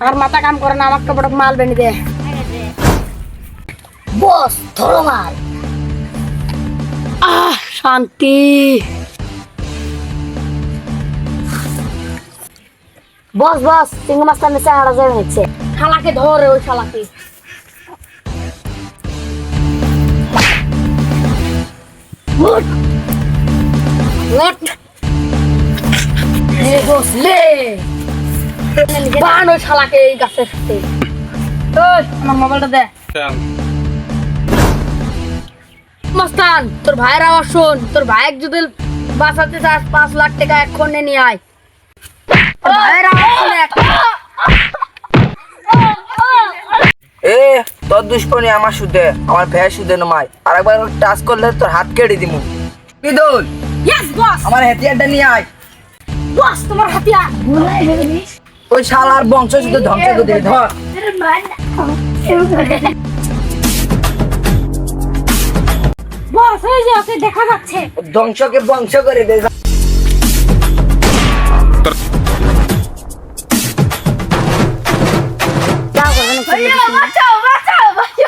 আর মাথা কাম করে না, আমাকে বড় মাল বেনি দে। বস ধরো মাল। শান্তি। বস বস চিংড়ি মাছটা নিচে আড়া যাবে নিচ্ছে। শালাকে ধরে, ওই শালাকে। উঠ উঠ। লে বস লে। বান ওই শালাকে এই গাছের সাথে। ওই আমার মোবাইলটা দে। মস্তান, তোর ভাইয়ের আওয়াজ শোন। তোর ভাইয়ের যদি বাঁচাতে চাস 5 লাখ টাকা এক্ষণে নিয়ে আয়। তোর ভাইয়ের আওয়াজ শুনে এ তোর দুশ্মনী আমার সুদে, আমার ভ্যা সুদে নমায়। আরেকবার টাচ করলে তোর হাত কেটে দিমু। কি দোল, ইয়েস বস। আমার হাতিয়ারটা নিয়ে আয়। বস তোমার হাতিয়ার। ভুলাই গেলিস। ওই শালার বংশ শুধু ধ্বংস করে দিবি। ধর বস এই যে ওকে দেখা যাচ্ছে। ধ্বংসকে বংশ করে দে। যাও করবেন বাঁচাও বাঁচাও বাঁচাও।